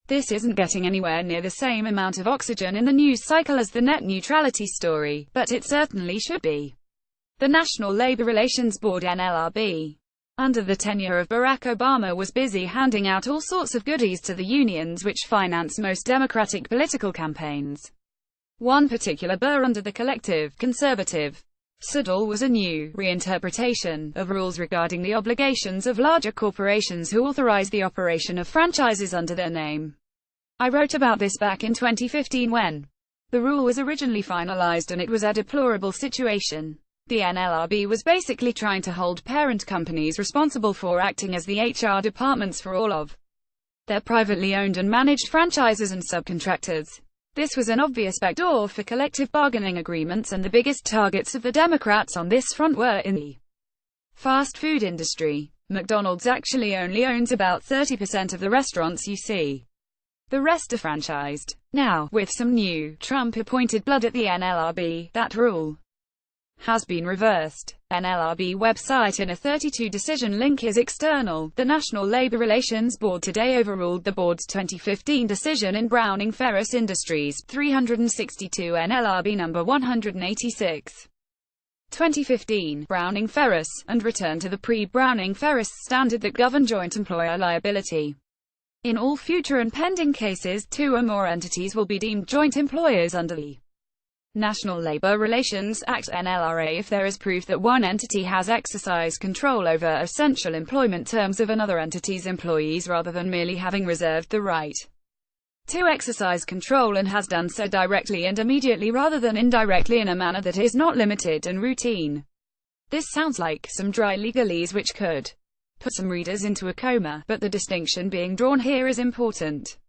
This isn't getting anywhere near the same amount of oxygen in the news cycle as the net neutrality story, but it certainly should be. The National Labor Relations Board (NLRB), under the tenure of Barack Obama, was busy handing out all sorts of goodies to the unions which finance most Democratic political campaigns. One particular burr under the collective, conservative saddle was a new reinterpretation of rules regarding the obligations of larger corporations who authorize the operation of franchises under their name. I wrote about this back in 2015 when the rule was originally finalized, and it was a deplorable situation. The NLRB was basically trying to hold parent companies responsible for acting as the HR departments for all of their privately owned and managed franchises and subcontractors. This was an obvious backdoor for collective bargaining agreements, and the biggest targets of the Democrats on this front were in the fast food industry. McDonald's actually only owns about 30% of the restaurants you see. The rest are franchised. Now, with some new, Trump-appointed blood at the NLRB, that rule has been reversed. NLRB website in a 32-decision link is external. The National Labor Relations Board today overruled the board's 2015 decision in Browning-Ferris Industries, 362 NLRB number 186. 2015, Browning-Ferris, and returned to the pre-Browning-Ferris standard that governed joint employer liability. In all future and pending cases, two or more entities will be deemed joint employers under the National Labor Relations Act (NLRA) if there is proof that one entity has exercised control over essential employment terms of another entity's employees rather than merely having reserved the right to exercise control, and has done so directly and immediately rather than indirectly in a manner that is not limited and routine. This sounds like some dry legalese which could put some readers into a coma, but the distinction being drawn here is important.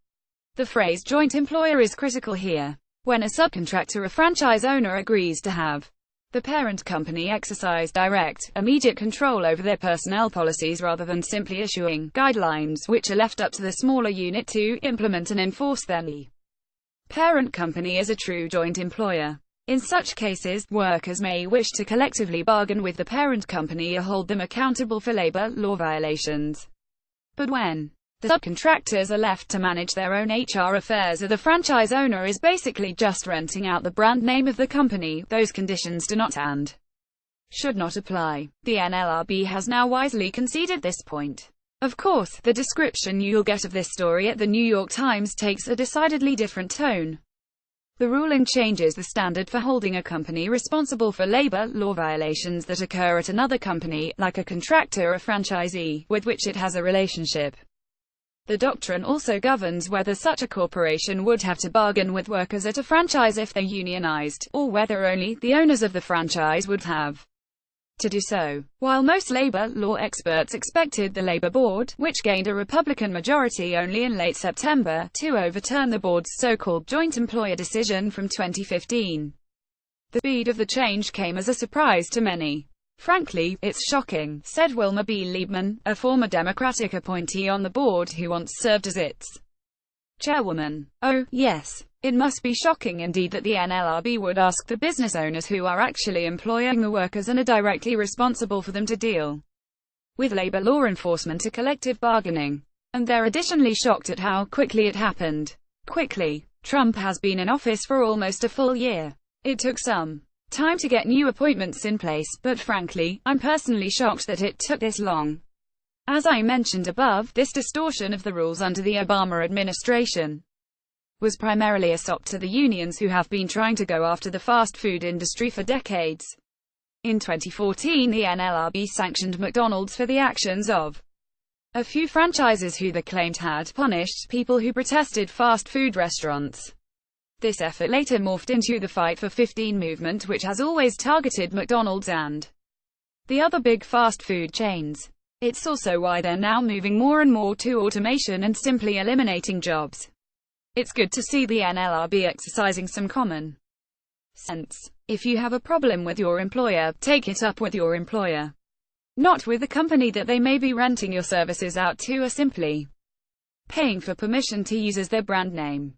The phrase joint employer is critical here. When a subcontractor or franchise owner agrees to have the parent company exercise direct, immediate control over their personnel policies rather than simply issuing guidelines which are left up to the smaller unit to implement and enforce, then the parent company is a true joint employer. In such cases, workers may wish to collectively bargain with the parent company or hold them accountable for labor law violations. But when the subcontractors are left to manage their own HR affairs, or the franchise owner is basically just renting out the brand name of the company, those conditions do not and should not apply. The NLRB has now wisely conceded this point. Of course, the description you'll get of this story at the New York Times takes a decidedly different tone. The ruling changes the standard for holding a company responsible for labor law violations that occur at another company, like a contractor or franchisee, with which it has a relationship. The doctrine also governs whether such a corporation would have to bargain with workers at a franchise if they're unionized, or whether only the owners of the franchise would have to do so. While most labor law experts expected the Labor Board, which gained a Republican majority only in late September, to overturn the board's so-called joint employer decision from 2015. The speed of the change came as a surprise to many. "Frankly, it's shocking," said Wilma B. Liebman, a former Democratic appointee on the board who once served as its chairwoman. "Oh, yes. It must be shocking indeed that the NLRB would ask the business owners who are actually employing the workers and are directly responsible for them to deal with labor law enforcement or collective bargaining. And they're additionally shocked at how quickly it happened." Quickly. Trump has been in office for almost a full year. It took some time to get new appointments in place, but frankly, I'm personally shocked that it took this long. As I mentioned above, this distortion of the rules under the Obama administration was primarily a sop to the unions who have been trying to go after the fast food industry for decades. In 2014, the NLRB sanctioned McDonald's for the actions of a few franchises who they claimed had punished people who protested fast food restaurants. This effort later morphed into the Fight for 15 movement, which has always targeted McDonald's and the other big fast food chains. It's also why they're now moving more and more to automation and simply eliminating jobs. It's good to see the NLRB exercising some common sense. If you have a problem with your employer, take it up with your employer, not with the company that they may be renting your services out to or simply paying for permission to use as their brand name.